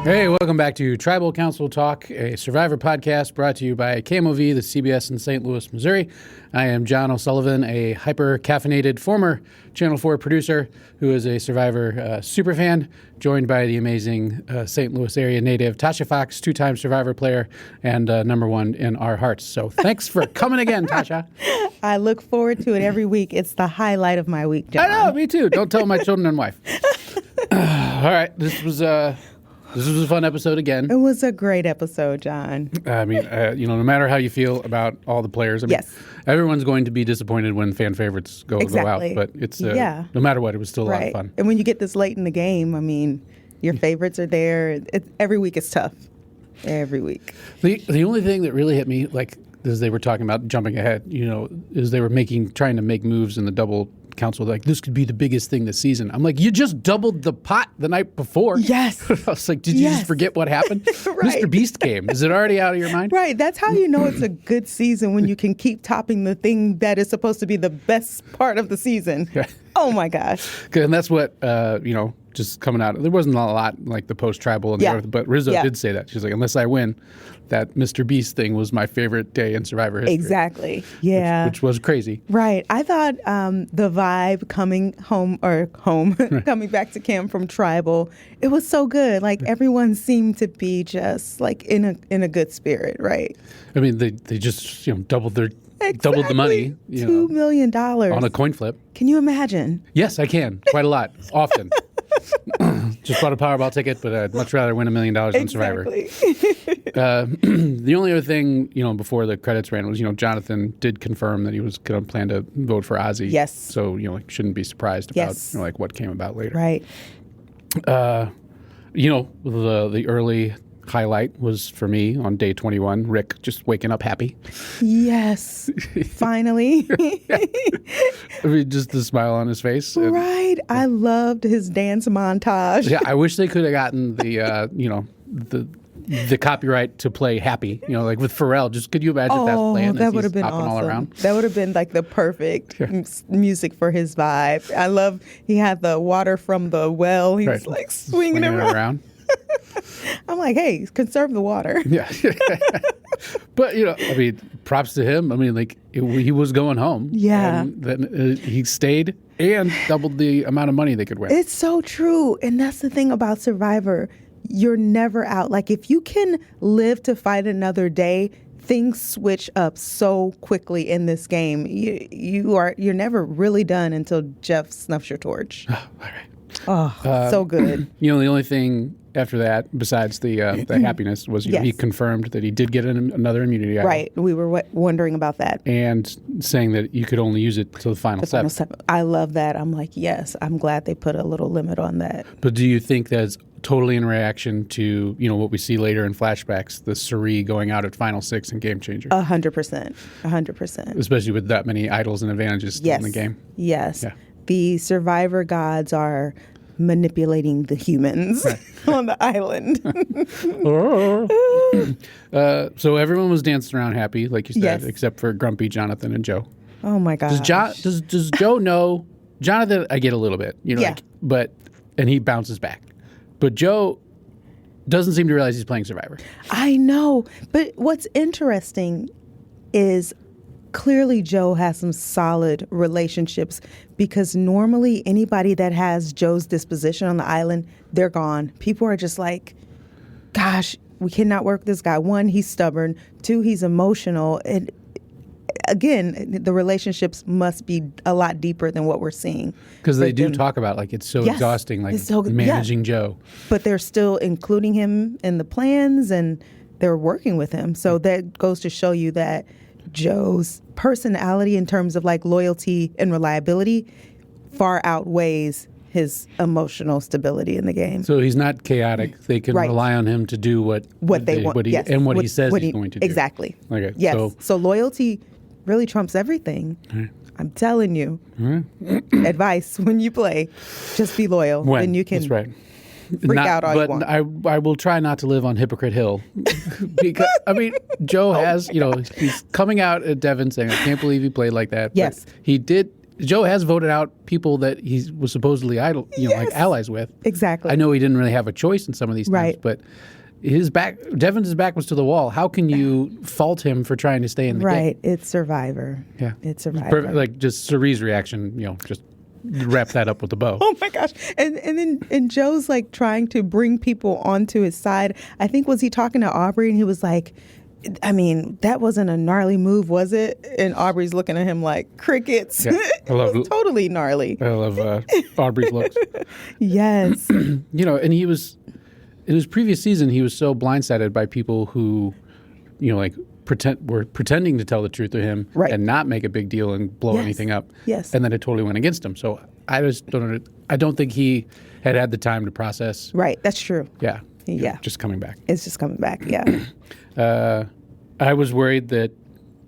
Hey, welcome back to Tribal Council Talk, a Survivor podcast brought to you by KMOV, the CBS in St. Louis, Missouri. I am John O'Sullivan, a hyper-caffeinated former Channel 4 producer who is a Survivor superfan, joined by the amazing St. Louis area native Tasha Fox, two-time Survivor player and number one in our hearts. So thanks for coming again, Tasha. I look forward to it every week. It's the highlight of my week, John. I know, me too. Don't tell my children and wife. All right, this was a fun episode again. It was a great episode, John. I mean, no matter how you feel about all the players, yes, everyone's going to be disappointed when fan favorites go out. But it's no matter what, it was still a lot of fun. And when you get this late in the game, I mean, your favorites are there. Every week is tough. Every week. The only thing that really hit me, like as they were talking about jumping ahead, is they were trying to make moves in the double council. Like, this could be the biggest thing this season. I'm like, you just doubled the pot the night before. Yes. I was like, did you just forget what happened? Right. Mr. Beast came. Is it already out of your mind? Right. That's how you know it's a good season, when you can keep topping the thing that is supposed to be the best part of the season. Yeah. Oh my gosh. And that's what, just coming out. There wasn't a lot like the post-tribal and the North, but Rizzo did say that. She's like, unless I win, that Mr. Beast thing was my favorite day in Survivor history. Exactly. Yeah. Which was crazy. Right. I thought the vibe coming coming back to camp from tribal, it was so good. Like, everyone seemed to be just like in a good spirit, right? I mean, they just doubled the money. $2 million on a coin flip. Can you imagine? Yes, I can. Quite a lot. Often. Just bought a Powerball ticket, but I'd much rather win $1 million than Survivor. The only other thing, before the credits ran was, Jonathan did confirm that he was going to plan to vote for Azie. Yes. So, shouldn't be surprised about, what came about later. Right. The early highlight was for me on day 21, Rick just waking up happy. Yes. Finally. I mean, just the smile on his face. Right. I loved his dance montage. Yeah, I wish they could have gotten the copyright to play happy, like with Pharrell. Just could you imagine that playing? That would have been awesome. All around? That would have been like the perfect music for his vibe. I love, he had the water from the well. He was like swinging it around. I'm like, hey, conserve the water. Yeah. But, props to him. I mean, he was going home. Yeah. And then he stayed and doubled the amount of money they could win. It's so true. And that's the thing about Survivor. You're never out. Like, if you can live to fight another day, things switch up so quickly in this game. You're never really done until Jeff snuffs your torch. All right. Oh, so good. The only thing after that, besides the happiness, was he confirmed that he did get another immunity item. Right. We were wondering about that. And saying that you could only use it till the final seven. I love that. I'm like, yes, I'm glad they put a little limit on that. But do you think that's totally in reaction to, what we see later in flashbacks, the Siri going out at Final Six and Game Changer? 100%. 100%. Especially with that many idols and advantages still in the game. Yes. Yeah. The Survivor gods are manipulating the humans on the island. So everyone was dancing around happy, like you said, except for grumpy Jonathan and Joe. Oh my gosh. Does Joe know? Jonathan, I get a little bit, and he bounces back. But Joe doesn't seem to realize he's playing Survivor. I know. But what's interesting is clearly Joe has some solid relationships, because normally anybody that has Joe's disposition on the island, they're gone. People are just like, gosh, we cannot work with this guy. One, he's stubborn. Two, he's emotional. And again, the relationships must be a lot deeper than what we're seeing. Because they do talk about, like, it's so exhausting, like managing Joe. But they're still including him in the plans, and they're working with him. So that goes to show you that Joe's personality in terms of like loyalty and reliability far outweighs his emotional stability in the game. So he's not chaotic. They can rely on him to do what they want, and what he says he's going to do. Exactly. Okay. Yes. So loyalty really trumps everything. Right. I'm telling you. Advice when you play, just be loyal. Then you can. That's right. Freak out all you want. I will try not to live on Hypocrite Hill, because Joe has, he's coming out at Devin saying, "I can't believe he played like that." Yes, but he did. Joe has voted out people that he was supposedly like allies with. Exactly. I know he didn't really have a choice in some of these things, Right. but Devon's back was to the wall. How can you fault him for trying to stay in the game? Right. It's Survivor. Yeah. It's Survivor. Like just Cerie's reaction, just wrap that up with a bow. Oh my gosh. And Joe's like trying to bring people onto his side. I think was he talking to Aubrey and he was like, I mean, that wasn't a gnarly move, was it? And Aubrey's looking at him like crickets. Yeah, I love it was totally gnarly. I love Aubrey's looks. Yes. And he was in his previous season, he was so blindsided by people who, like were pretending to tell the truth to him and not make a big deal and blow anything up. Yes. And then it totally went against him. So I don't think he had the time to process. Right. That's true. Yeah. Yeah. Just coming back. It's just coming back. Yeah. I was worried that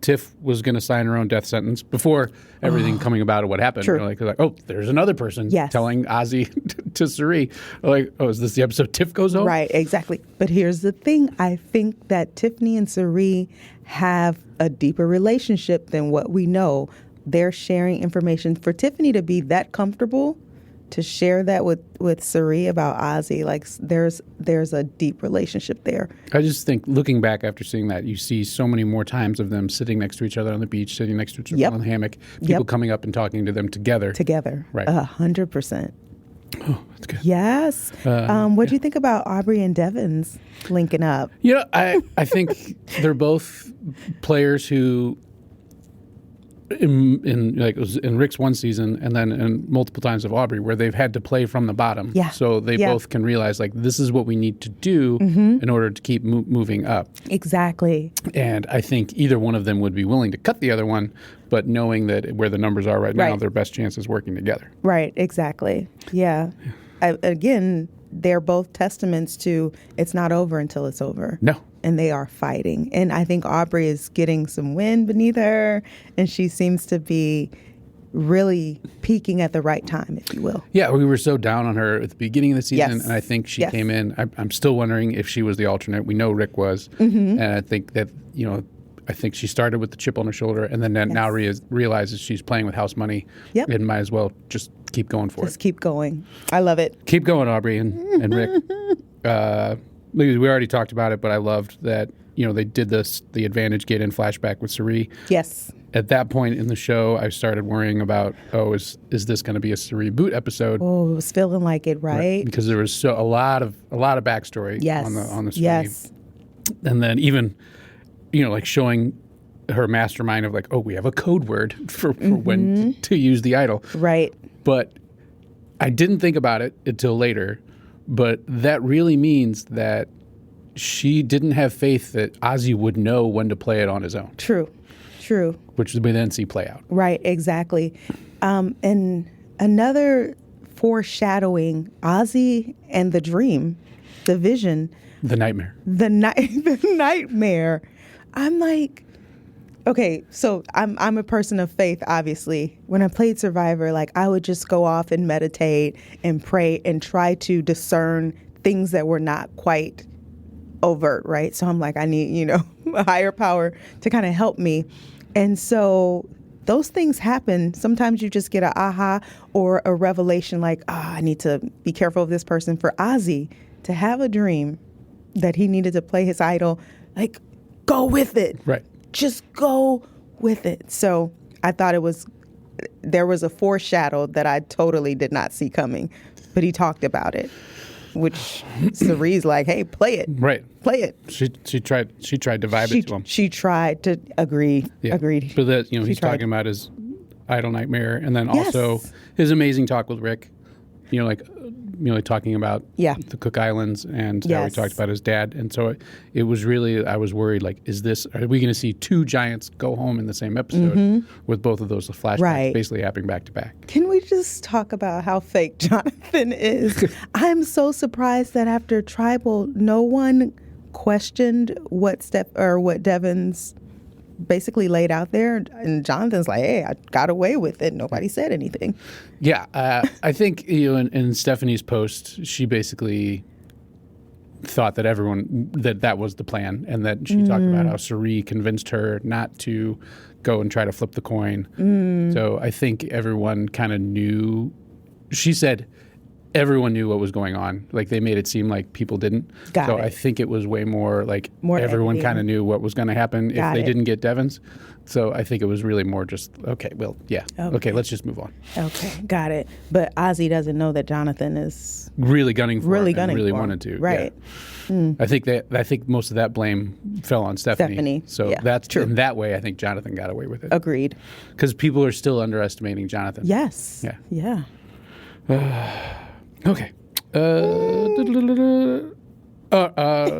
Tiff was going to sign her own death sentence before everything coming about of what happened. True. Like, there's another person Yes. telling Azie to Siri. Like, is this the episode Tiff goes home? Right, exactly. But here's the thing. I think that Tiffany and Siri have a deeper relationship than what we know. They're sharing information. For Tiffany to be that comfortable to share that with Siri about Azie, like there's a deep relationship there. I just think looking back after seeing that, you see so many more times of them sitting next to each other on the beach, sitting next to each other on the hammock, people coming up and talking to them together. Right. 100%. Oh, that's good. Yes. What do you think about Aubrey and Devon's linking up? I think they're both players who it was in Rick's one season and then in multiple times of Aubrey where they've had to play from the bottom. Yeah. So they both can realize like this is what we need to do in order to keep moving up. Exactly. And I think either one of them would be willing to cut the other one, but knowing that where the numbers are right now, their best chance is working together. Right. Exactly. Yeah. Again, they're both testaments to it's not over until it's over. No. And they are fighting. And I think Aubrey is getting some wind beneath her, and she seems to be really peaking at the right time, if you will. Yeah, we were so down on her at the beginning of the season, Yes. and I think she came in. I'm still wondering if she was the alternate. We know Rick was, and I think that, I think she started with the chip on her shoulder, and then now realizes she's playing with house money and might as well just keep going for it. Just keep going. I love it. Keep going, Aubrey and Rick. We already talked about it, but I loved that, they did the Advantage Get In flashback with Siri. Yes. At that point in the show, I started worrying about, is this going to be a Siri boot episode? Oh, it was feeling like it, right? Because there was a lot of backstory on the Siri. Yes. And then even, like showing her mastermind of like, we have a code word for when to use the idol. Right. But I didn't think about it until later. But that really means that she didn't have faith that Ozzy would know when to play it on his own. True. Which we then see play out. Right, exactly. And another foreshadowing, Ozzy and the dream, the vision. The nightmare. The nightmare. I'm like, okay, so I'm a person of faith, obviously. When I played Survivor, like I would just go off and meditate and pray and try to discern things that were not quite overt, right? So I'm like, I need, a higher power to kind of help me. And so those things happen. Sometimes you just get an aha or a revelation like, I need to be careful of this person. For Ozzy to have a dream that he needed to play his idol, like, go with it. Right. Just go with it. So I thought there was a foreshadow that I totally did not see coming, but he talked about it, which Cerie's like, hey, play it. Right. Play it. She tried to vibe it to him. She tried to agree. Yeah. Agreed. But that, he's talking about his idol nightmare and then also his amazing talk with Rick, talking about the Cook Islands and how he talked about his dad. And so it was really, I was worried, like, are we going to see two giants go home in the same episode with both of those flashbacks basically happening back to back? Can we just talk about how fake Jonathan is? I'm so surprised that after Tribal, no one questioned what Devon's basically laid out there, and Jonathan's like, hey, I got away with it. Nobody said anything. Yeah, I think in Stephanie's post, she basically thought that that was the plan, and that she talked about how Siri convinced her not to go and try to flip the coin. So I think everyone kind of knew. She said everyone knew what was going on. Like, they made it seem like people didn't. Got it. I think it was way more like More everyone editing. kind of knew what was going to happen if they it. didn't get Devins. So I think it was really more just, okay, well, yeah. Okay, let's just move on. Okay, got it. But Ozzy doesn't know that Jonathan is Really gunning for really it and gunning really for him. wanted to. Right. Yeah. I think most of that blame fell on Stephanie. So yeah, that's true. in that way, I think Jonathan got away with it. Agreed. Because people are still underestimating Jonathan. Yes. Yeah. Yeah. Okay.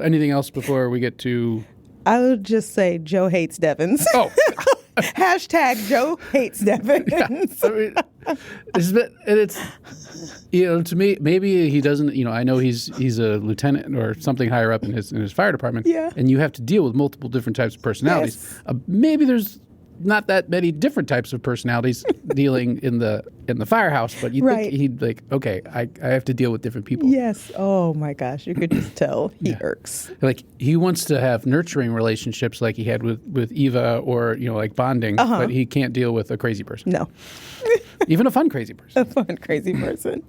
Anything else before we get to? I would just say Joe hates Devins. Oh, Hashtag Joe hates Devins. I mean, it's to me, maybe he doesn't. I know he's a lieutenant or something higher up in his fire department. Yeah. And you have to deal with multiple different types of personalities. Yes. Maybe there's not that many different types of personalities dealing in the firehouse, but you Right. think he'd like, okay, I have to deal with different people. Yes. Oh my gosh, you could just tell he irks. Like, he wants to have nurturing relationships like he had with Eva, or like bonding, but he can't deal with a crazy person. No, Even a fun crazy person. a fun crazy person.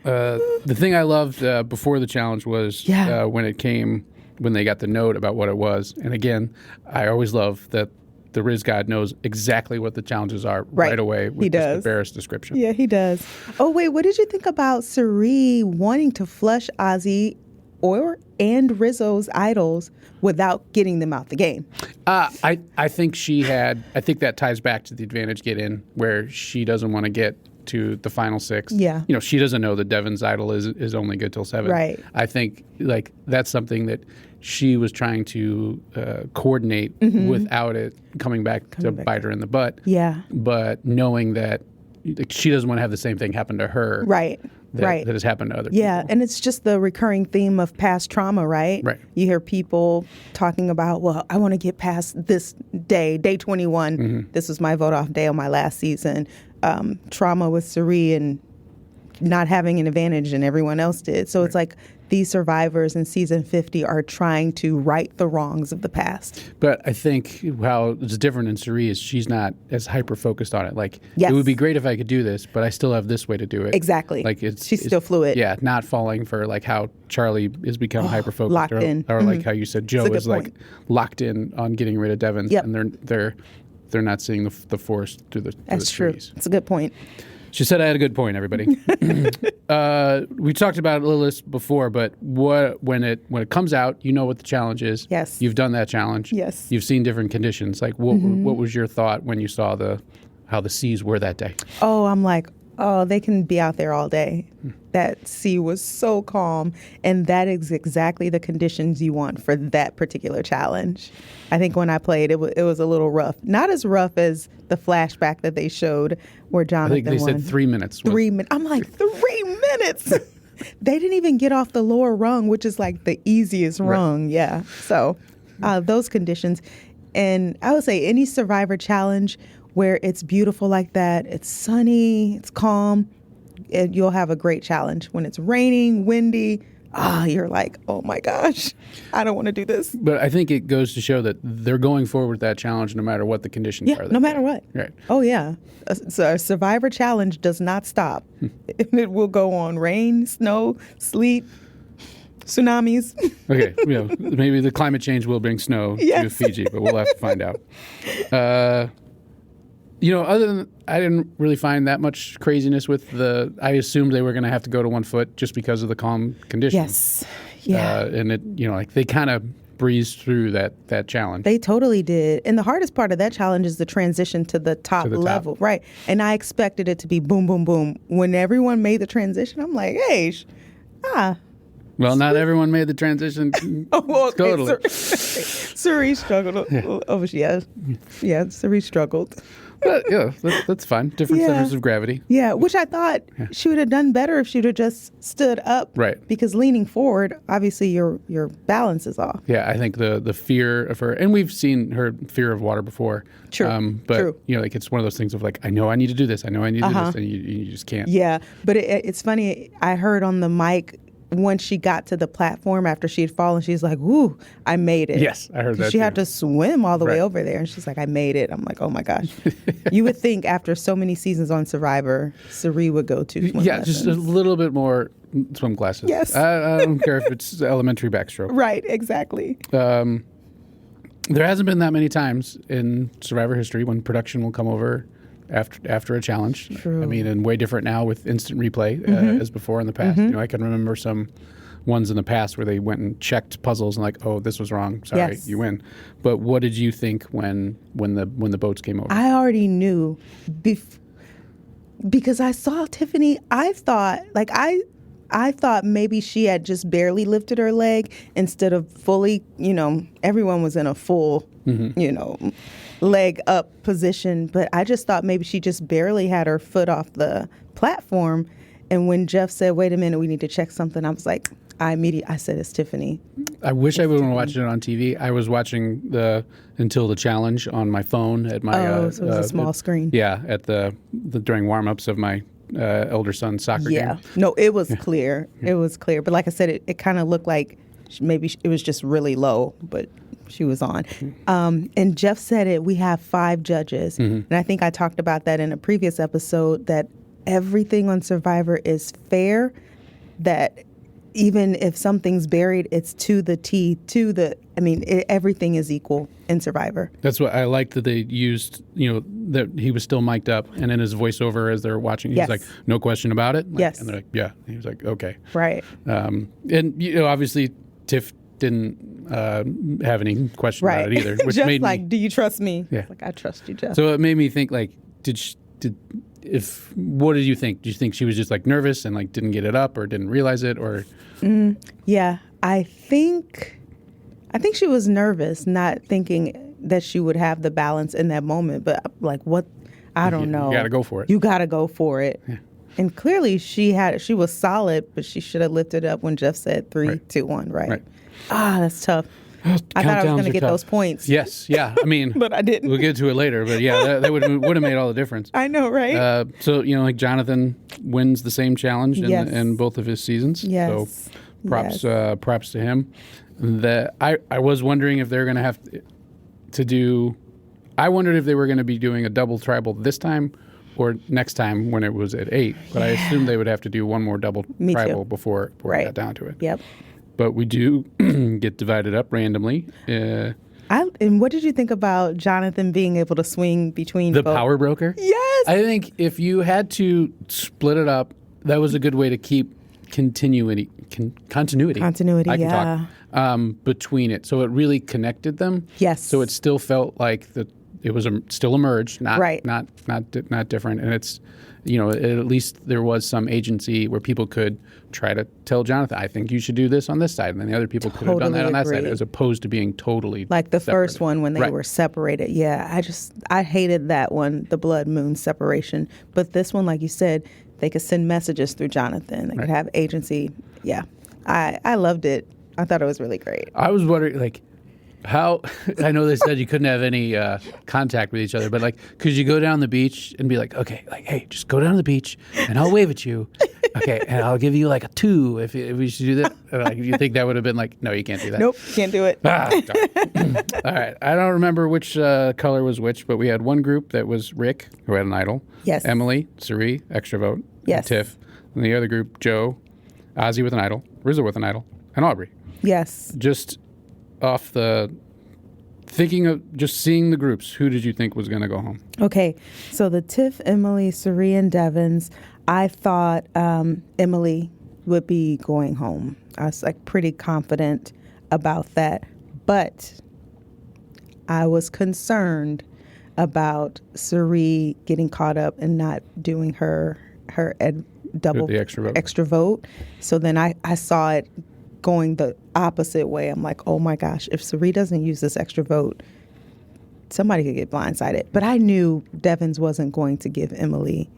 The thing I loved before the challenge was Yeah. when they got the note about what it was. And again, I always love that the Riz God knows exactly what the challenges are right away with He just does. the barest description. Yeah, he does. Oh wait, what did you think about Siri wanting to flush Ozzy and Rizzo's idols without getting them out the game? I think I think that ties back to the advantage get in, where she doesn't want to get to the final six. Yeah. She doesn't know that Devin's idol is only good till 7. Right. I think like that's something that she was trying to coordinate without it coming back to bite her in the butt. Yeah. But knowing that she doesn't want to have the same thing happen to her. Right. That has happened to other Yeah, people. and it's just the recurring theme of past trauma, right? Right. You hear people talking about, well, I want to get past this day 21. This was my vote off day on my last season. Trauma with Siri and not having an advantage and everyone else did. So it's like these survivors in season 50 are trying to right the wrongs of the past. But I think how it's different in Siri is she's not as hyper focused on it. Like, Yes. it would be great if I could do this, but I still have this way to do it. Exactly. Like She's still fluid. Yeah, not falling for like how Charlie has become hyper focused, locked in. or like how you said Joe a good is like point. locked in on getting rid of Devin, Yep. and they're not seeing the forest through the That's the true. trees. It's a good point. She said I had a good point, everybody. We talked about Lilith before, but when it comes out, you know what the challenge is. Yes. You've done that challenge. Yes. You've seen different conditions. Like, what was your thought when you saw how the seas were that day? Oh, I'm like, oh, they can be out there all day. That sea was so calm. And that is exactly the conditions you want for that particular challenge. I think when I played, it was a little rough. Not as rough as the flashback that they showed where I Jonathan think they won. said 3 minutes. 3 minutes. I'm like, 3 minutes? They didn't even get off the lower rung, which is like the easiest rung. Yeah. So those conditions. And I would say any Survivor challenge where it's beautiful like that, it's sunny, it's calm, you'll have a great challenge. When it's raining, windy, you're like, oh my gosh, I don't want to do this. But I think it goes to show that they're going forward with that challenge no matter what the conditions Yeah, are. that no matter day. what. Right. Oh yeah. So a Survivor challenge does not stop. It will go on rain, snow, sleet, tsunamis. Okay, maybe the climate change will bring snow to Yes. Fiji, but we'll have to find out. Other than I didn't really find that much craziness with I assumed they were going to have to go to 1 foot just because of the calm conditions. Yes. Yeah. And it, like they kind of breezed through that challenge. They totally did. And the hardest part of that challenge is the transition to the top To the top. level. Right. And I expected it to be boom, boom, boom. When everyone made the transition, I'm like, hey, Well, not everyone made the transition. okay, Totally. Suri struggled. Oh, yeah. Yeah, Suri struggled. But yeah, that's fine. Different Yeah. centers of gravity. Yeah, which I thought she would have done better if she would have just stood up. Right. Because leaning forward, obviously your balance is off. Yeah, I think the fear of her, and we've seen her fear of water before. True. But True. like it's one of those things of like, I know I need to do this. I know I need to do this, and you just can't. Yeah, but it's funny. I heard on the mic once she got to the platform after she had fallen, she's like, "Woo, I made it." Yes, I heard that. She too. had to swim all the way Right. over there, and she's like, "I made it." I'm like, "Oh my gosh!" You would think after so many seasons on Survivor, Siri would go to swim lessons. Just a little bit more swim classes. Yes. I don't care if it's elementary backstroke. Right, exactly. There hasn't been that many times in Survivor history when production will come over after a challenge. True. I mean, and way different now with instant replay as before in the past. I can remember some ones in the past where they went and checked puzzles and like, oh, this was wrong. Sorry, Yes. you win. But what did you think when the boats came over? I already knew because I saw Tiffany. I thought maybe she had just barely lifted her leg instead of fully, everyone was in a full, leg up position. But I just thought maybe she just barely had her foot off the platform. And when Jeff said, "Wait a minute, we need to check something," I was like, I said, "It's Tiffany." I wish I would have watched it on TV. I was watching Until the Challenge on my phone at my. So it was a small screen. Yeah, at the during warm-ups of my elder son's soccer game. No, it was clear. It was clear. But like I said, it kind of looked like maybe it was just really low, but she was on. And Jeff said it, we have 5 judges. And I think I talked about that in a previous episode, that everything on Survivor is fair, that even if something's buried, it's to the T, everything is equal in Survivor. That's what I liked that they used, that he was still mic'd up, and in his voiceover as they're watching, he's like, "No question about it." Yes. And they're like, "Yeah." And he was like, "Okay." Right. And obviously Tiff didn't have any question about it either, which Jeff's made like, me, "Do you trust me?" Yeah. Like, "I trust you, Jeff." So it made me think, like, what did you think? Do you think she was just like nervous and like didn't get it up or didn't realize it, or? Yeah, I think she was nervous, not thinking that she would have the balance in that moment. But like, what? I don't know. You got to go for it. You got to go for it. Yeah. And clearly, she was solid, but she should have lifted up when Jeff said 3, 2, 1. Right. That's tough. I thought I was going to get those points. Yes, yeah. I mean, but I didn't. We'll get to it later. But yeah, that would have made all the difference. I know, right? So like Jonathan wins the same challenge in both of his seasons. Yes. So props to him. I was wondering if they're going to have to do. I wondered if they were going to be doing a double tribal this time or next time when it was at 8. But I assumed they would have to do one more double tribal before I got down to it. Yep. But we do get divided up randomly. And what did you think about Jonathan being able to swing between the both? Power Broker? Yes. I think if you had to split it up, that was a good way to keep continuity. Continuity, I can talk between it, so it really connected them. Yes. So it still felt like it was still a merge, not different, and it's at least there was some agency where people could try to tell Jonathan, I think you should do this on this side, and then the other people could have done that on that side, as opposed to being totally like the separated. first one when they were separated. Yeah, I hated that one, the blood moon separation. But this one, like you said, they could send messages through Jonathan. They could have agency. Yeah, I loved it. I thought it was really great. I was wondering, like, how, I know they said you couldn't have any contact with each other, but like, could you go down the beach and be like, okay, like, hey, just go down to the beach and I'll wave at you. Okay, and I'll give you like a 2 if we should do that. Like, you think that would have been like, no, you can't do that. Nope, can't do it. All right. I don't remember which color was which, but we had one group that was Rick, who had an idol. Yes. Emily, Siri, extra vote. Yes. Tiff. And the other group, Joe, Azie with an idol, Rizzo with an idol, and Aubrey. Yes. Just off the thinking of just seeing the groups, who did you think was going to go home? Okay, so the Tiff, Emily, Siri, and Devins, I thought Emily would be going home. I was like pretty confident about that, but I was concerned about Siri getting caught up and not doing her double the extra vote. So then I saw it going the opposite way. I'm like, oh my gosh, if Siri doesn't use this extra vote, somebody could get blindsided. But I knew Devins wasn't going to give Emily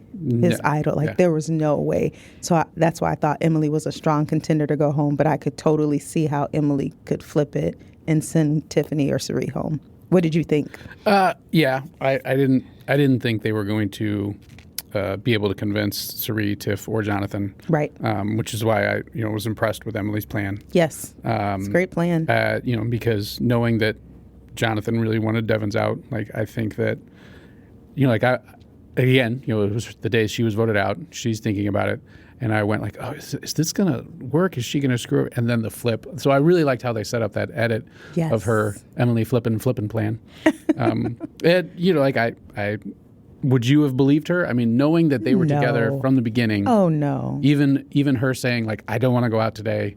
his idol. Like, there was no way. So that's why I thought Emily was a strong contender to go home. But I could totally see how Emily could flip it and send Tiffany or Siri home. What did you think? Yeah, I didn't think they were going to be able to convince Siri, Tiff, or Jonathan. Right. Which is why I was impressed with Emily's plan. Yes. It's a great plan. Because knowing that Jonathan really wanted Devon's out, like I think that, it was the day she was voted out. She's thinking about it. And I went like, oh, is this going to work? Is she going to screw it? And then the flip. So I really liked how they set up that edit of her Emily flipping plan. I would you have believed her? I mean, knowing that they were together from the beginning. Oh, no. Even her saying like, I don't want to go out today.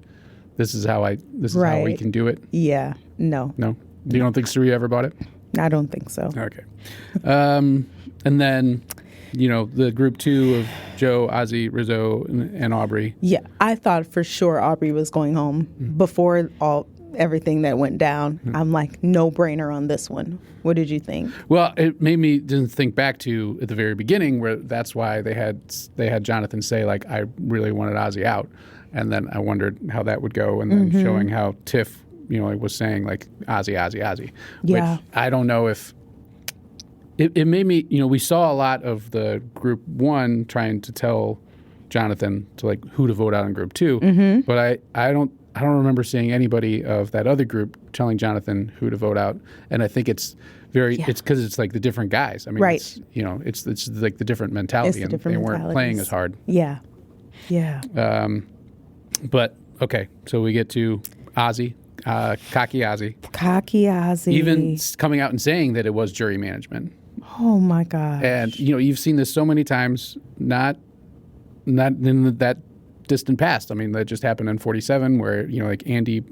This is how how we can do it. Yeah. No. No? You don't think Siri ever bought it? I don't think so. Okay. And then, the group 2 of Joe, Azie, Rizzo, and Aubrey. Yeah. I thought for sure Aubrey was going home before everything that went down. I'm like, no brainer on this one. What did you think? Well, it made me just think back to at the very beginning where that's why they had Jonathan say like, I really wanted Azie out. And then I wondered how that would go. And then showing how Tiff, was saying like Azie. Yeah. Which I don't know if it made me, we saw a lot of the group 1 trying to tell Jonathan to like who to vote out in group 2. But I don't remember seeing anybody of that other group telling Jonathan who to vote out. And I think it's it's because it's like the different guys. I mean, right. It's like the different mentality, and they weren't playing as hard. Yeah. Yeah. But okay, so we get to Azie, cocky Azie. Cocky Azie. Even coming out and saying that it was jury management. Oh my gosh. And you've seen this so many times, not in that distant past. I mean, that just happened in 47 where, like Andy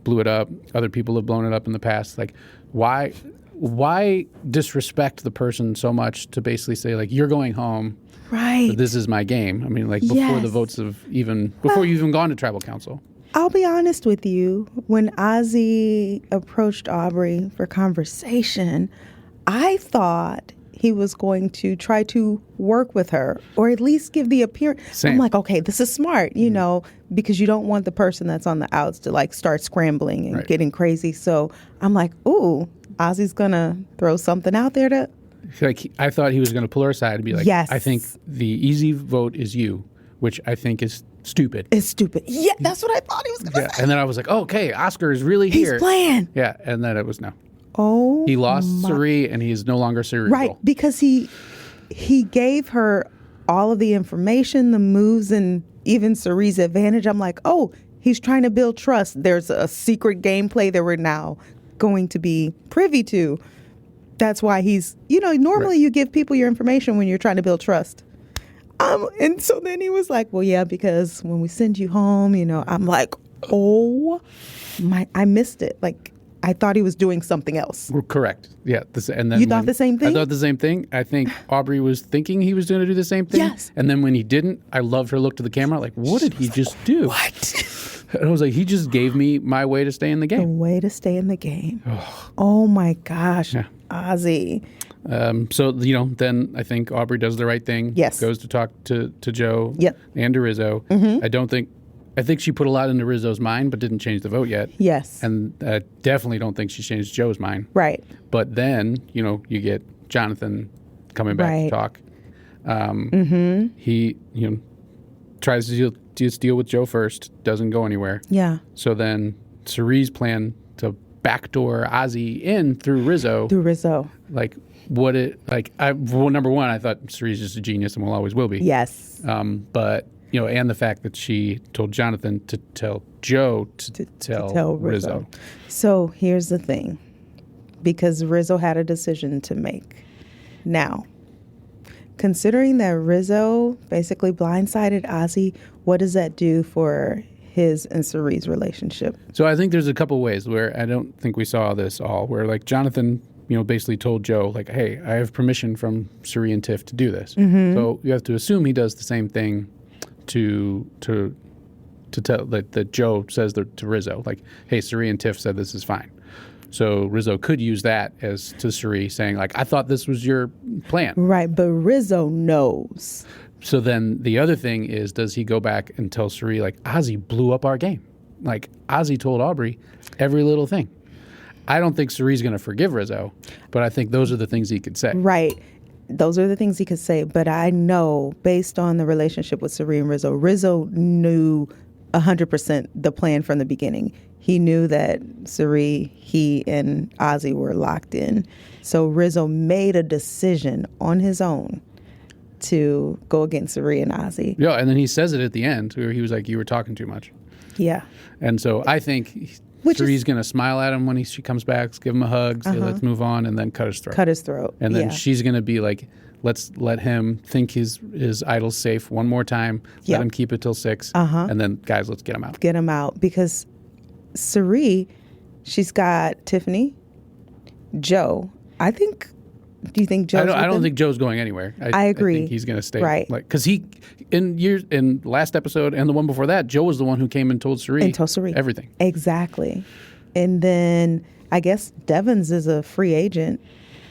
blew it up. Other people have blown it up in the past. Like, why disrespect the person so much to basically say, like, you're going home. Right. This is my game. I mean, like, before the votes have before you've even gone to tribal council. I'll be honest with you. When Azie approached Aubrey for conversation, I thought he was going to try to work with her or at least give the appearance. Same. I'm like, okay, this is smart, because you don't want the person that's on the outs to like start scrambling and getting crazy. So I'm like, ooh, Ozzy's going to throw something out there to. Like, I thought he was going to pull her aside and be like, yes. I think the easy vote is you, which I think is stupid. It's stupid. Yeah, that's what I thought he was going to say. And then I was like, oh, okay, Oscar is really here. He's playing. Yeah, and then it was no. Oh, he lost Siri, and he is no longer cerebral. Right, because he gave her all of the information, the moves, and even Siri's advantage. I'm like, oh, he's trying to build trust. There's a secret gameplay that we're now going to be privy to. That's why he's, normally you give people your information when you're trying to build trust. And so then he was like, well, yeah, because when we send you home, I'm like, oh my, I missed it. Like, I thought he was doing something else. Correct. Yeah. And then you thought the same thing? I thought the same thing. I think Aubrey was thinking he was going to do the same thing. Yes. And then when he didn't, I loved her look to the camera like, what did he just do? What? And I was like, he just gave me my way to stay in the game. The way to stay in the game. Oh my gosh. Yeah. Azie. So, then I think Aubrey does the right thing. Yes. Goes to talk to Joe yep. and to Rizzo. I think she put a lot into Rizzo's mind, but didn't change the vote yet. Yes. And I definitely don't think she changed Joe's mind. Right. But then, you get Jonathan coming back to talk. He, tries to deal with Joe first, doesn't go anywhere. Yeah. So then Siri's plan to backdoor Azie in through Rizzo. Like, number one, I thought Siri's just a genius and will always will be. Yes. But, and the fact that she told Jonathan to tell Joe to tell Rizzo. So here's the thing. Because Rizzo had a decision to make. Now, considering that Rizzo basically blindsided Azie, what does that do for his and Siri's relationship? So I think there's a couple ways where I don't think we saw this all, where like Jonathan, basically told Joe, like, hey, I have permission from Siri and Tiff to do this. So you have to assume he does the same thing to tell that Joe says to Rizzo, like, hey, Siri and Tiff said this is fine. So Rizzo could use that as to Siri saying, like, I thought this was your plan. Right, but Rizzo knows. So then the other thing is, does he go back and tell Siri, like, Azie blew up our game? Like, Azie told Aubrey every little thing. I don't think Siri's going to forgive Rizzo, but I think those are the things he could say. Right. those are the things he could say. But I know, based on the relationship with Siri and Rizzo knew 100% the plan from the beginning. He knew that Siri, he, and Azie were locked in. So Rizzo made a decision on his own to go against Siri and Azie. Yeah, and then he says it at the end where he was like, "You were talking too much." Yeah. And so I think Siri's going to smile at him when she comes back, give him a hug, say, "Let's move on," and then cut his throat. Cut his throat. And then she's going to be like, "Let's let him think his idol's safe one more time. Let him keep it till 6. And then, guys, let's get him out." Get him out. Because Siri, she's got Tiffany, Joe. Do you think Joe's I don't think Joe's going anywhere. I agree. I think he's going to stay. Right. Because in last episode and the one before that, Joe was the one who came and told Siri. Everything. Exactly. And then I guess Devins is a free agent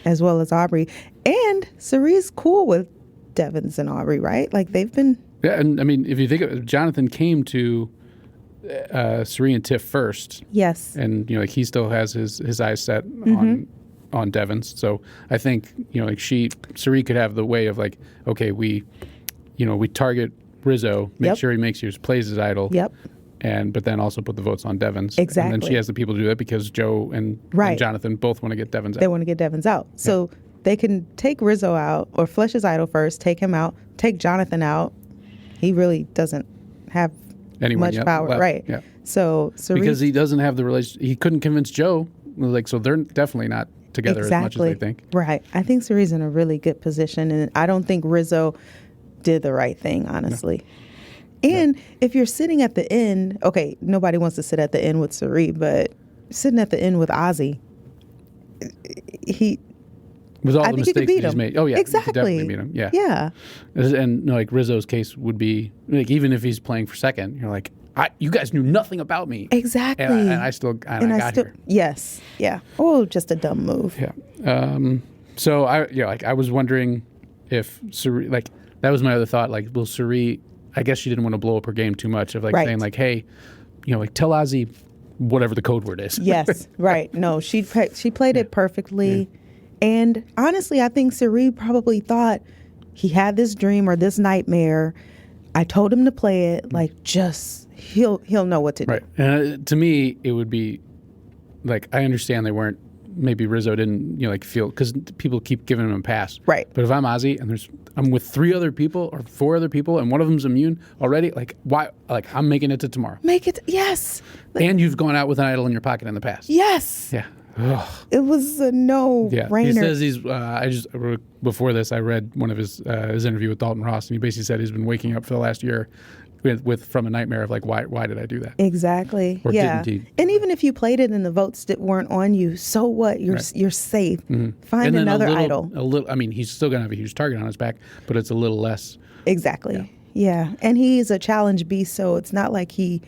as well as Aubrey. And Siri's cool with Devins and Aubrey, right? Like they've been. Yeah. And I mean, if you think of it, Jonathan came to Siri and Tiff first. Yes. And, like he still has his eyes set on Devins. So I think, like Siri could have the way of like, okay, we target Rizzo, make sure he plays his idol. Yep. But then also put the votes on Devins. Exactly. And then she has the people to do that because Joe and Jonathan both want to get Devins out. They want to get Devins out. So they can take Rizzo out or flush his idol first, take him out, take Jonathan out. He really doesn't have much power. Left. Right. Yeah. So because he doesn't have the relation, he couldn't convince Joe. Like, so they're definitely not together as much as they think. Right. I think Siri's in a really good position, and I don't think Rizzo did the right thing, honestly. No. And if you're sitting at the end, okay, nobody wants to sit at the end with Siri, but sitting at the end with Azie, with all I the think mistakes that he's him. made. Oh, yeah. Exactly. You could definitely beat him. Yeah. Yeah. And like Rizzo's case would be, like, even if he's playing for second, you're like, you guys knew nothing about me. Exactly. And I got here. Yes. Yeah. Oh, just a dumb move. Yeah. So I was wondering if Siri, like, that was my other thought. Like, will Siri, I guess she didn't want to blow up her game too much of like saying like, hey, like tell Azie whatever the code word is. Yes. Right. No, she played it perfectly. Yeah. And honestly, I think Siri probably thought he had this dream or this nightmare. I told him to play it, like, just he'll know what to do. Right. And to me, it would be like, I understand they weren't, maybe Rizzo didn't, like feel, because people keep giving him a pass. Right. But if I'm Azie and I'm with 3 other people or 4 other people and one of them's immune already, like, why? Like, I'm making it to tomorrow. Make it, yes. And you've gone out with an idol in your pocket in the past. Yes. Yeah. Ugh. It was a no-brainer. He says before this, I read one of his interview with Dalton Ross, and he basically said he's been waking up for the last year from a nightmare of like, why did I do that? Exactly. Or didn't he? And even if you played it and the votes that weren't on you, so what? You're safe. Mm-hmm. Find another idol. I mean, he's still going to have a huge target on his back, but it's a little less. Exactly. Yeah. And he's a challenge beast, so it's not like he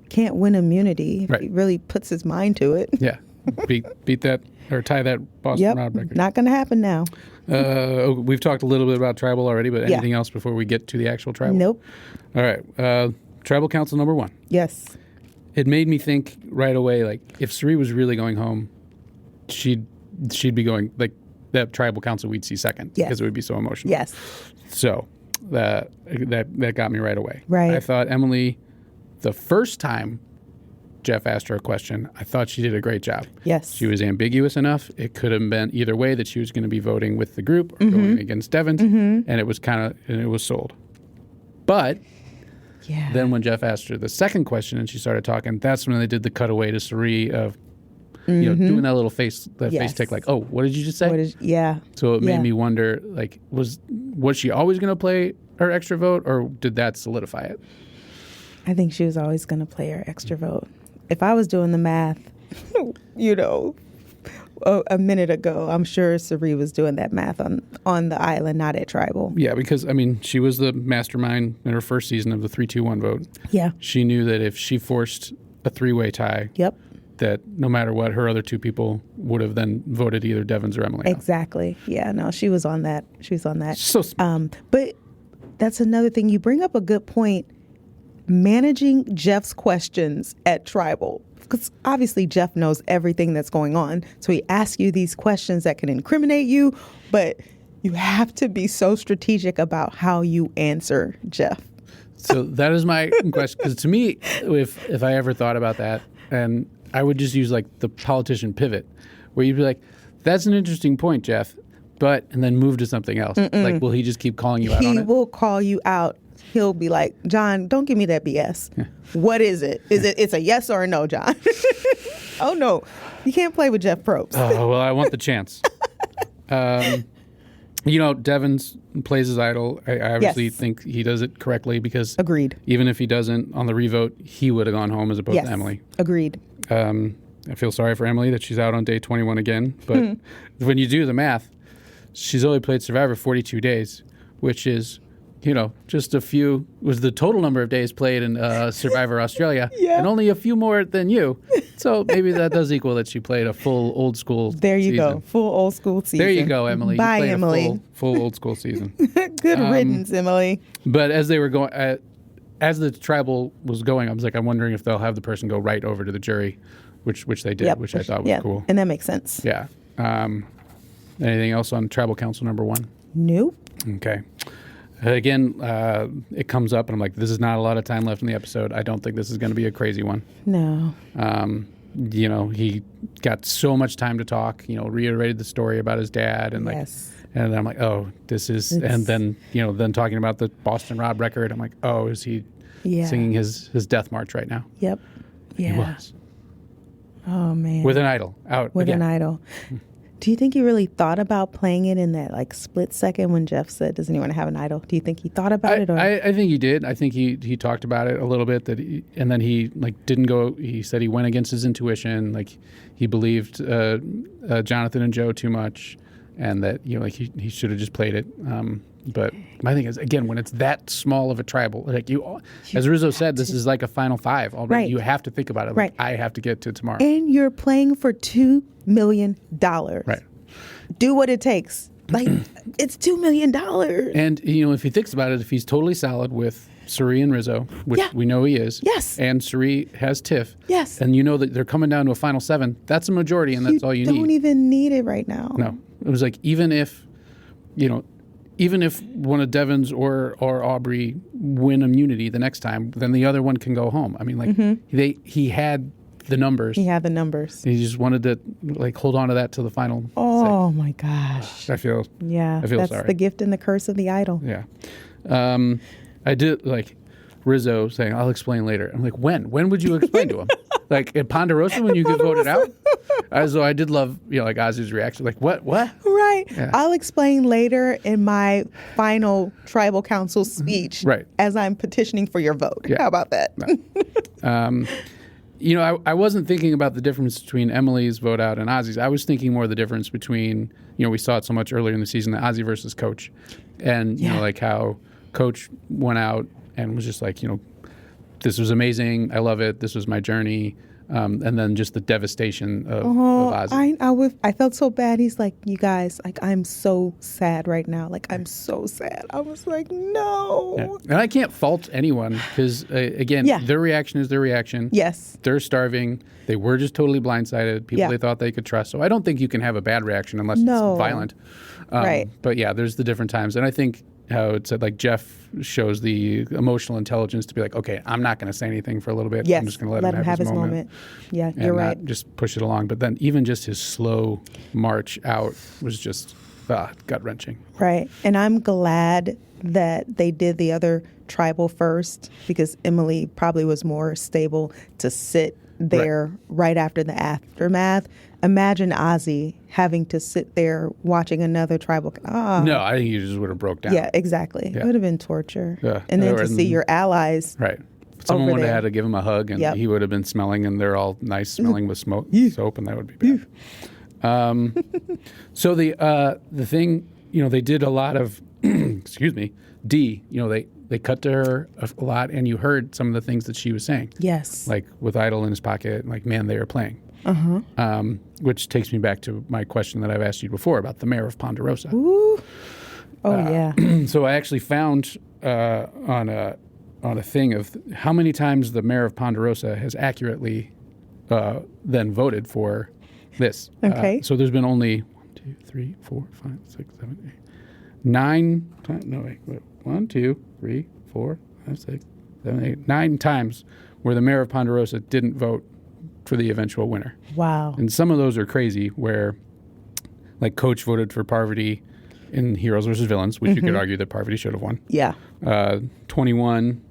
can't win immunity if he really puts his mind to it. Yeah. Beat that or tie that Boston Rob record. Not going to happen now. We've talked a little bit about tribal already, but anything else before we get to the actual tribal? Nope. All right. Tribal council number 1. Yes. It made me think right away, like, if Siri was really going home, she'd be going, like, that tribal council we'd see second because it would be so emotional. Yes. So that got me right away. Right. I thought Emily, the first time Jeff asked her a question, I thought she did a great job. Yes. She was ambiguous enough. It could have been either way, that she was going to be voting with the group or going against Devins, and it was sold. But then when Jeff asked her the second question and she started talking, that's when they did the cutaway to Siri of doing that little face tick, like, oh, what did you just say? So it made me wonder, like, was she always going to play her extra vote, or did that solidify it? I think she was always going to play her extra vote. If I was doing the math, a minute ago, I'm sure Siri was doing that math on the island, not at tribal. Yeah, because, I mean, she was the mastermind in her first season of the 3-2-1 vote. Yeah. She knew that if she forced a 3-way tie, that no matter what, her other 2 people would have then voted either Devins or Emily. Exactly. Yeah, no, she was on that. So smart. But that's another thing. You bring up a good point. Managing Jeff's questions at tribal, because obviously Jeff knows everything that's going on, so he asks you these questions that can incriminate you, but You have to be so strategic about how you answer Jeff. So that is my question. Because to me, if I ever thought about that, and I would just use like the politician pivot, where you'd be like, "That's an interesting point, Jeff," and then move to something else. Like, will he just keep calling you out on it? He will call you out. He'll be like, "John, don't give me that BS. What is it? It's a yes or a no, John?" Oh no, you can't play with Jeff Probst. Oh well, I want the chance. Devins plays his idol. I obviously think he does it correctly because Agreed. Even if he doesn't on the revote, he would have gone home as opposed to Emily. Agreed. I feel sorry for Emily that she's out on day 21 again. But when you do the math, she's only played Survivor 42 days, which is, just a few, was the total number of days played in Survivor Australia, and only a few more than you. So maybe that does equal that she played a full old school There you season. go. Full old school season. There you go, Emily. Bye, you played Emily. A full old school season. Good riddance, Emily. But as they were going, as the tribal was going, I was like, I'm wondering if they'll have the person go right over to the jury, which they did, which I thought was cool. And that makes sense. Yeah. Anything else on tribal council number 1? Nope. Okay. Again, it comes up, and I'm like, this is not a lot of time left in the episode. I don't think this is going to be a crazy one. No. He got so much time to talk, reiterated the story about his dad, and and I'm like, oh, this is, and then, then talking about the Boston Rob record, I'm like, oh, is he singing his death march right now? Yep. Yeah. He was. Oh, man. With an idol out With again. an idol. Do you think he really thought about playing it in that split second when Jeff said, "Doesn't he want to have an idol"? Do you think he thought about it? Or? I think he did. I think he talked about it a little bit. And then he didn't go. He said he went against his intuition. He believed Jonathan and Joe too much, and that he should have just played it. But my thing is, again, when it's that small of a tribal, as Rizzo said, this is like a final 5 already. Right. You have to think about it. Right. I have to get to tomorrow. And you're playing for $2 million. Right. Do what it takes. It's $2 million. And, if he thinks about it, if he's totally solid with Siri and Rizzo, which we know he is. Yes. And Siri has Tiff. Yes. And that they're coming down to a final 7. That's a majority, and that's all you need. You don't even need it right now. No. It was like, even if one of Devins or Aubrey win immunity the next time, then the other one can go home. I mean, he had the numbers. He had the numbers. He just wanted to hold on to that till the final. Oh my gosh. I feel that's sorry. The gift and the curse of the idol. Yeah. I did Rizzo saying, "I'll explain later." I'm like, when? When would you explain to him? At Ponderosa when you get voted out? So I did love, Ozzy's reaction. What? Right. Yeah. I'll explain later in my final tribal council speech. Right. As I'm petitioning for your vote. Yeah. How about that? No. I wasn't thinking about the difference between Emily's vote out and Ozzy's. I was thinking more of the difference between, we saw it so much earlier in the season, the Ozzy versus Coach. And, how Coach went out and was just this was amazing. I love it. This was my journey. And then just the devastation of Ozzy. I felt so bad. He's like, you guys, I'm so sad right now. I'm so sad. I was like, no. Yeah. And I can't fault anyone because, again, their reaction is their reaction. Yes. They're starving. They were just totally blindsided. People they thought they could trust. So I don't think you can have a bad reaction unless it's violent. Right. But there's the different times. And I think how it said Jeff shows the emotional intelligence to be okay, I'm not going to say anything for a little bit. Yes. I'm just going to let him have his moment. Yeah, and you're right. not just push it along. But then even just his slow march out was just gut-wrenching. Right. And I'm glad that they did the other tribal first because Emily probably was more stable to sit there right after the aftermath. Imagine Azie having to sit there watching another tribal. No, I think he just would have broke down. Yeah, exactly. Yeah. It would have been torture. Yeah. And then to see your allies. Right. Someone would have there. had to give him a hug, and he would have been smelling, and they're all nice smelling with soap, and that would be bad. So the thing, they did a lot of, excuse me, they cut to her a lot, and you heard some of the things that she was saying. Yes. With Idol in his pocket, man, they are playing. Which takes me back to my question that I've asked you before about the mayor of Ponderosa. Ooh. Oh, yeah. So I actually found on a thing of how many times the mayor of Ponderosa has accurately then voted for this. Okay. So there's been only 1, 2, 3, 4, 5, 6, 7, 8. 9 times. No, wait. 1, 2, 3, 4, 5, 6, 7, 8, 9 times where the mayor of Ponderosa didn't vote for the eventual winner. Wow. And some of those are crazy, where like Coach voted for Parvati in Heroes versus Villains, which you could argue that Parvati should have won. Yeah. 21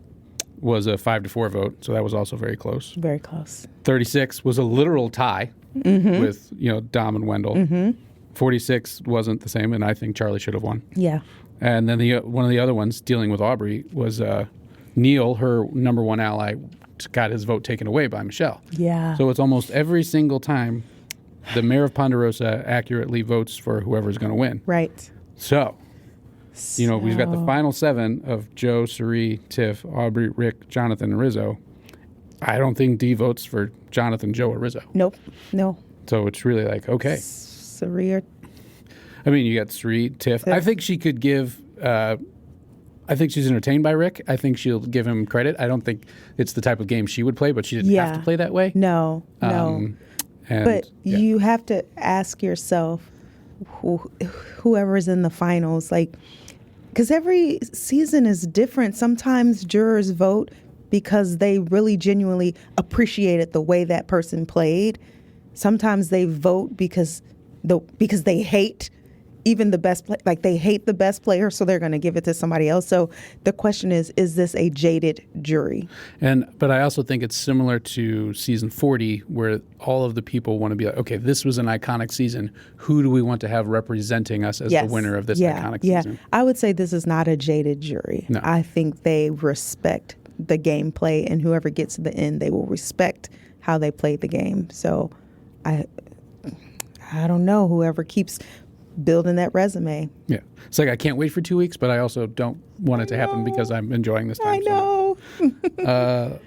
was a 5-4 vote, so that was also very close. Very close. 36 was a literal tie with Dom and Wendell. 46 wasn't the same, and I think Charlie should have won. Yeah. And then one of the other ones dealing with Aubrey was Neil, her number one ally, got his vote taken away by Michelle. Yeah. So it's almost every single time the mayor of Ponderosa accurately votes for whoever's going to win. Right. So, we've got the final 7 of Joe, Siri, Tiff, Aubrey, Rick, Jonathan, and Rizzo. I don't think Dee votes for Jonathan, Joe, or Rizzo. Nope. No. So it's really like, okay. Siri or I mean, you got Sri, Tiff. I think she could give. I think she's entertained by Rick. I think she'll give him credit. I don't think it's the type of game she would play, but she didn't have to play that way. No. But you have to ask yourself, whoever's in the finals, like, because every season is different. Sometimes jurors vote because they really genuinely appreciated the way that person played. Sometimes they vote because they hate even the best they hate the best player, so they're going to give it to somebody else. So the question is this a jaded jury? But I also think it's similar to season 40, where all of the people want to be like, okay, this was an iconic season. Who do we want to have representing us as the winner of this iconic season? I would say this is not a jaded jury. No. I think they respect the gameplay, and whoever gets to the end, they will respect how they played the game. So I don't know, whoever keeps building that resume. Yeah. It's like I can't wait for 2 weeks, but I also don't want it to happen because I'm enjoying this time. I know.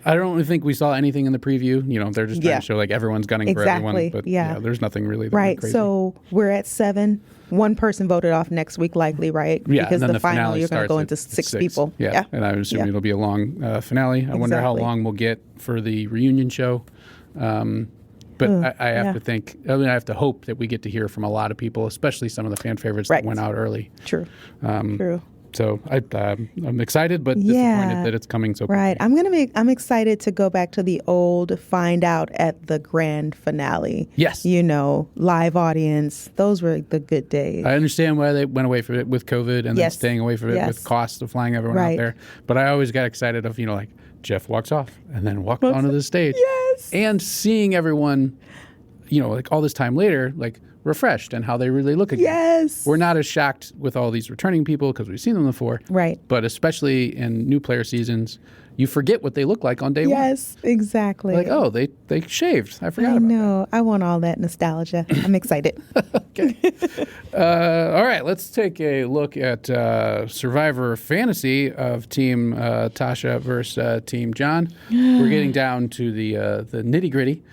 I don't really think we saw anything in the preview. They're just trying to show like everyone's gunning for everyone. But there's nothing really that went crazy. So we're at 7. One person voted off next week, likely, right? Yeah. Because and then the final you're going to go into 6 people. Yeah. And I'm assuming it'll be a long finale. I wonder how long we'll get for the reunion show. But I have to think. I have to hope that we get to hear from a lot of people, especially some of the fan favorites that went out early. True. True. So I'm excited, but disappointed that it's coming so quickly. Right. I'm excited to go back to the old find out at the grand finale. Yes. Live audience. Those were the good days. I understand why they went away from it with COVID and then staying away from it with costs of flying everyone out there. But I always got excited of like Jeff walks off and then walks onto the stage. Yes. And seeing everyone, like all this time later, like refreshed and how they really look again. Yes. We're not as shocked with all these returning people because we've seen them before. Right. But especially in new player seasons, you forget what they look like on day one. Yes, exactly. Like, oh, they shaved. I forgot about that. I know. I want all that nostalgia. I'm excited. Okay. All right. Let's take a look at Survivor Fantasy of Team Tasha versus Team John. We're getting down to the nitty-gritty.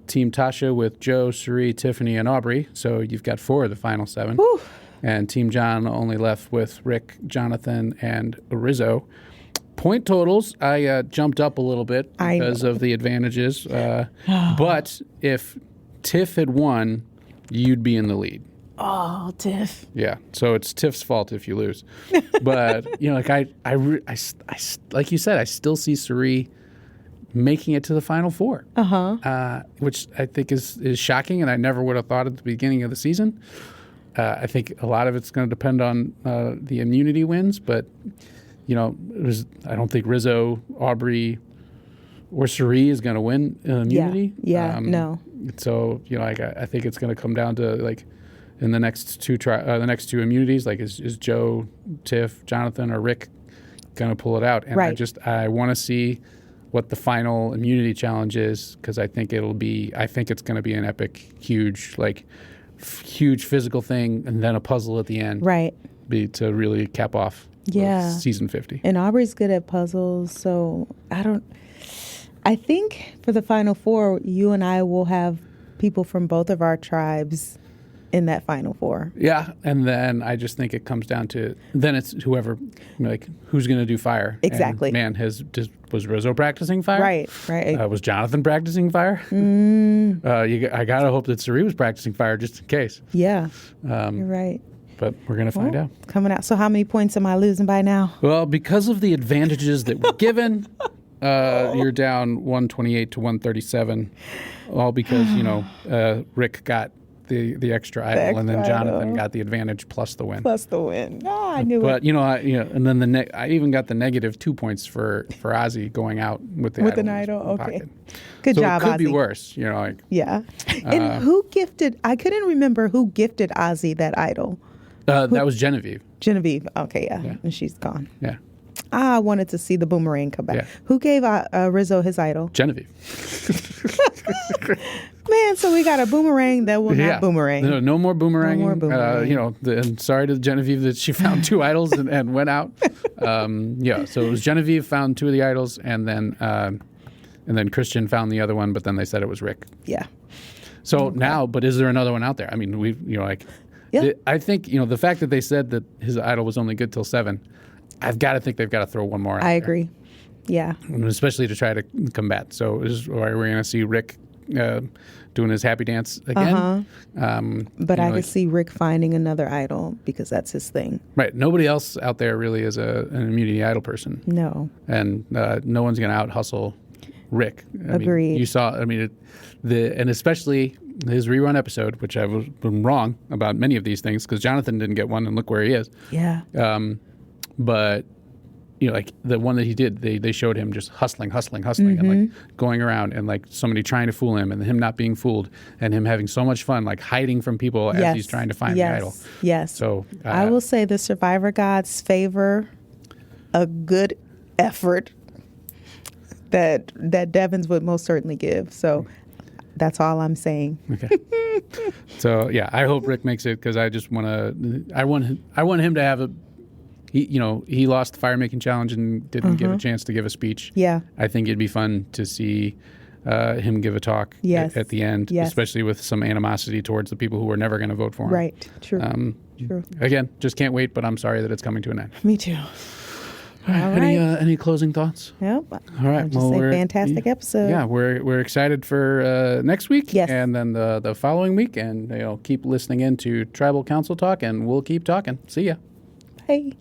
Team Tasha with Joe, Siri, Tiffany, and Aubrey. So you've got 4 of the final 7. Whew. And Team John only left with Rick, Jonathan, and Rizzo. Point totals, I jumped up a little bit because of the advantages. But if Tiff had won, you'd be in the lead. Oh, Tiff. Yeah. So it's Tiff's fault if you lose. But, like you said, I still see Siri making it to the final 4, which I think is shocking, and I never would have thought at the beginning of the season. I think a lot of it's going to depend on the immunity wins, but I don't think Rizzo, Aubrey, or Siri is going to win immunity. Yeah. No. So I think it's going to come down to like in the next two immunities, like is Joe, Tiff, Jonathan, or Rick going to pull it out? And I want to see what the final immunity challenge is, because I think it's going to be an epic, huge physical thing, and then a puzzle at the end. Right. To really cap off season 50. And Aubrey's good at puzzles, so I think for the final 4, you and I will have people from both of our tribes in that final 4. Yeah, and then I just think it comes down to then it's whoever, who's going to do fire. Exactly. And was Rizzo practicing fire? Right. Was Jonathan practicing fire? I gotta hope that Siri was practicing fire just in case. Yeah, you're right. but we're going to find out. Coming out. So how many points am I losing by now? Well, because of the advantages that were given, you're down 128 to 137, all because, Rick got the extra idol, and then Jonathan got the advantage plus the win. I knew But, it. and then I even got the negative 2 points for Azie going out with the idol. An idol, okay. Pocket. Good job, So it could be Azie. worse, Yeah. And who gifted, I couldn't remember who gifted Azie that idol. That was Genevieve. Genevieve. Okay, yeah. And she's gone. Yeah. I wanted to see the boomerang come back. Yeah. Who gave Rizzo his idol? Genevieve. Man, so we got a boomerang that will not boomerang. No more boomerang. No more boomerang. And sorry to Genevieve that she found 2 idols and went out. So it was Genevieve found 2 of the idols, and then Christian found the other one, but then they said it was Rick. Yeah. So now, but is there another one out there? I mean, I think, the fact that they said that his idol was only good till 7, I've got to think they've got to throw one more out I there. agree. Yeah. And especially to try to combat. So are we going to see Rick doing his happy dance again? But I could see Rick finding another idol because that's his thing. Right. Nobody else out there really is an immunity idol person. No. And no one's going to out hustle Rick. Agreed. You saw, and especially his rerun episode, which I was wrong about many of these things because Jonathan didn't get one, and look where he is. Yeah. But like the one that he did, they showed him just hustling, and like going around, and like somebody trying to fool him, and him not being fooled, and him having so much fun, like hiding from people as he's trying to find the idol. Yes. So I will say the survivor gods favor a good effort that Devins would most certainly give. So that's all I'm saying. Okay. So yeah, I hope Rick makes it because I just want to. I want him to have a. He lost the fire making challenge and didn't give a chance to give a speech. Yeah. I think it'd be fun to see him give a talk at the end, especially with some animosity towards the people who were never going to vote for him. Right. True. True. Again, just can't wait, but I'm sorry that it's coming to an end. Me too. All right. Any closing thoughts? Yep. All right. Just say fantastic episode. Yeah, we're excited for next week. Yes. And then the following week, and keep listening in to Tribal Council Talk, and we'll keep talking. See ya. Bye.